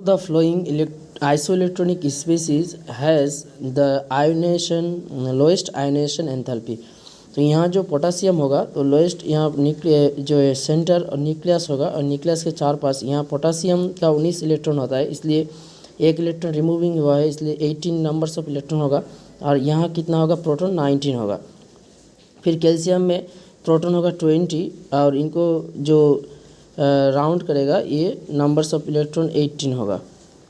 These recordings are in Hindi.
the flowing isoelectronic species has the ionization lowest ionization enthalpy। तो यहाँ जो पोटासियम होगा तो लोएस्ट यहाँ जो है सेंटर और न्यूक्लियस होगा, और न्यूक्लियस के चार पास यहाँ पोटासियम का 19 इलेक्ट्रॉन होता है, इसलिए एक इलेक्ट्रॉन रिमूविंग हुआ है, इसलिए 18 नंबर्स ऑफ इलेक्ट्रॉन होगा। और यहाँ कितना होगा, प्रोटॉन 19 होगा। फिर कैल्शियम में प्रोटॉन होगा 20, और इनको जो राउंड करेगा ये नंबर्स ऑफ इलेक्ट्रॉन 18 होगा।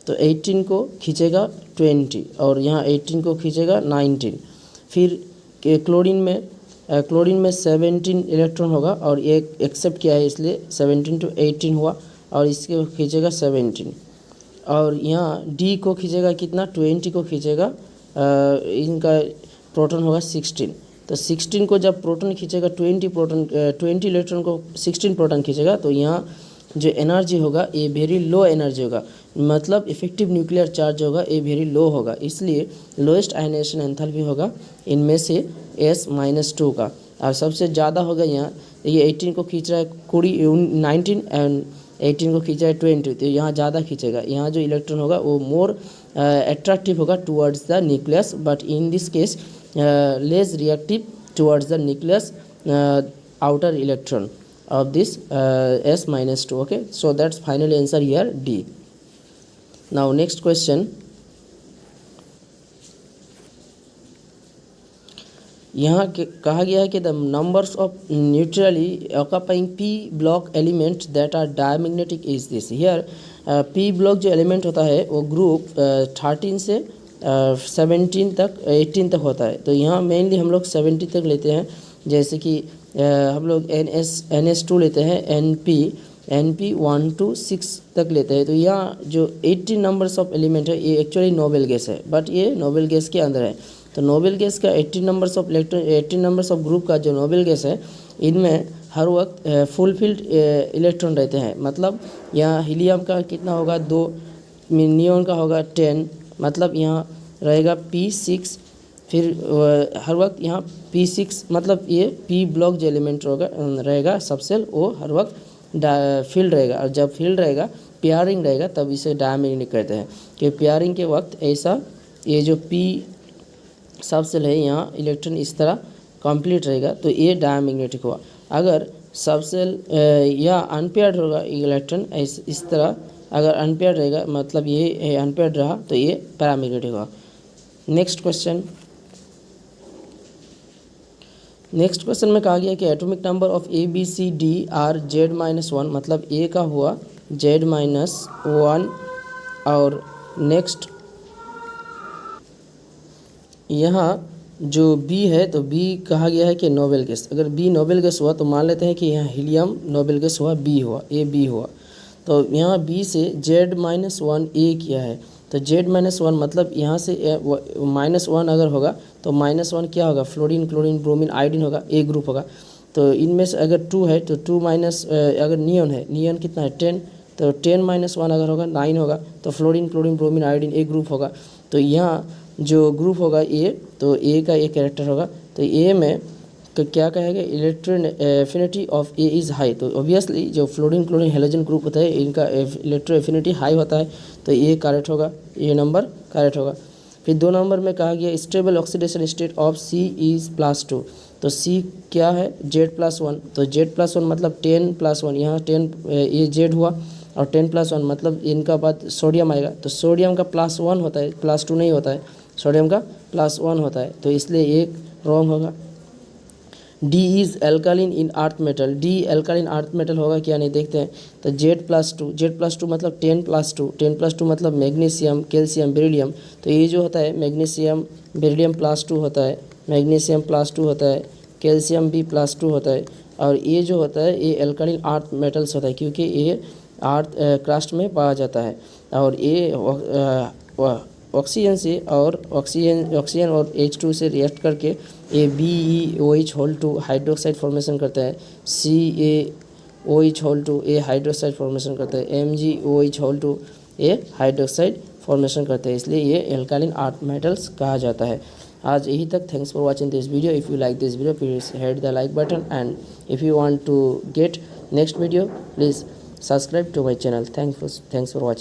तो 18 को खींचेगा 20 और यहाँ 18 को खींचेगा 19। फिर क्लोरीन में 17 इलेक्ट्रॉन होगा और एक एक्सेप्ट किया है, इसलिए 17 to 18 हुआ, और इसको खींचेगा 17। और यहाँ डी को खींचेगा कितना, 20 को खींचेगा, इनका प्रोटॉन होगा 16। तो 16 को जब प्रोटॉन खींचेगा 20 इलेक्ट्रॉन को 16 प्रोटॉन खींचेगा, तो यहाँ जो एनर्जी होगा ये वेरी लो एनर्जी होगा, मतलब इफेक्टिव न्यूक्लियर चार्ज होगा ये वेरी लो होगा, इसलिए लोएस्ट आयनाइजेशन एंथैल्पी होगा इनमें से S-2 का। और सबसे ज़्यादा होगा यहाँ, ये 18 को खींच रहा है 19 एंड 18 को खींचा है 20, तो यहाँ ज़्यादा खींचेगा। यहाँ जो इलेक्ट्रॉन होगा वो मोर अट्रैक्टिव होगा towards the nucleus, but in this case less reactive towards the nucleus outer electron of this S-2. Okay, so that's final answer here, D. Now next question, यहाँ कहा गया है कि the numbers of neutrally occupying p block element that are diamagnetic is this. Here p block जो एलिमेंट होता है वो ग्रुप 13 से 17 तक 18 तक होता है। तो यहाँ मेनली हम लोग 70 तक लेते हैं, जैसे कि हम लोग NS2 लेते हैं, NP 1 to 6 तक लेते हैं। तो यहाँ जो 18 नंबर्स ऑफ एलिमेंट है ये एक्चुअली नोबेल गैस है, बट ये नोबेल गैस के अंदर है। तो नोबेल गैस का 18 numbers of electron 18 numbers of group का जो नोबेल गैस है, इनमें हर वक्त फुलफिल्ड इलेक्ट्रॉन रहते हैं। मतलब यहाँ हीलियम का कितना होगा 2, नियॉन का होगा 10, मतलब यहाँ रहेगा P6। फिर हर वक्त यहाँ P6 मतलब ये P ब्लॉक जो एलिमेंट होगा रहेगा सबसेल, वो हर वक्त फील्ड रहेगा, और जब फील्ड रहेगा पेयरिंग रहेगा तब इसे डायमैग्नेटिक कहते हैं। कि पेयरिंग के वक्त ऐसा ये जो P सबसेल है यहाँ इलेक्ट्रॉन इस तरह कंप्लीट रहेगा, तो ये डायमैग्नेटिक हुआ। अगर सबसेल या अनपेयर्ड होगा इलेक्ट्रॉन इस तरह, अगर अनपेयर्ड रहेगा मतलब ये अनपेयर्ड रहा तो ये पैरामैग्नेटिक हुआ। नेक्स्ट क्वेश्चन में कहा गया कि atomic number of ABCD are Z-1, मतलब A का हुआ Z-1। और नेक्स्ट यहाँ जो B है, तो B कहा गया है कि नोबेल गैस। अगर B नोबेल गैस हुआ तो मान लेते हैं कि यहाँ हीलियम नोबेल गैस हुआ, B हुआ, AB हुआ। तो यहाँ B से Z-1 A किया है, तो Z-1 मतलब यहाँ से -1 अगर होगा तो -1 क्या होगा, फ्लोरीन, क्लोरीन, ब्रोमीन, आयोडीन होगा, A ग्रुप होगा। तो इनमें से अगर 2 है तो 2 माइनस, अगर नियॉन है, नियॉन कितना है 10, तो 10-1 अगर होगा 9 होगा, तो fluorine, chlorine, bromine, iodine A group होगा। तो यहाँ जो ग्रुप होगा A, तो A का एक कैरेक्टर होगा। तो A में तो क्या कहेगा, electron affinity of A is high. तो ऑब्वियसली जो फ्लोरीन, क्लोरीन, हेलोजन ग्रुप होता है इनका इलेक्ट्रो एफिनिटी हाई होता है, तो ये करेक्ट होगा, ये नंबर करेक्ट होगा। फिर 2 नंबर में कहा गया stable oxidation state of C is +2। तो C क्या है, Z+1। तो Z+1 मतलब 10+1, यहाँ 10 ये Z हुआ, और 10+1 मतलब इनका बाद सोडियम आएगा। तो सोडियम का +1 होता है, +2 नहीं होता है, सोडियम का +1 होता है, तो इसलिए एक रॉन्ग होगा। D is alkaline in earth metal, D alkaline earth metal होगा क्या, नहीं देखते हैं। तो Z+2 मतलब 10+2 मतलब मैग्नीशियम, कैल्शियम, बेरिलियम। तो ये जो होता है मैग्नीशियम, बेरिलियम +2 होता है, मैग्नीशियम +2 होता है, कैल्शियम भी +2 होता है। और ये जो होता है ये एल्कालिन अर्थ मेटल्स होता है, क्योंकि ये अर्थ क्रस्ट में पाया जाता है। और ये ऑक्सीजन से और ऑक्सीजन और H2 से रिएक्ट करके ये BeOH2 हाइड्रोक्साइड फॉर्मेशन करता है, CaOH2 ये हाइड्रोक्साइड फॉर्मेशन करता है, MgOH2 ये हाइड्रोक्साइड फॉर्मेशन करता है, इसलिए ये एल्कालिन अर्थ मेटल्स कहा जाता है। आज यही तक। Thanks for watching this video. If you like this video please hit the like button, and if you want to get next video please subscribe to my channel. Thanks for watching.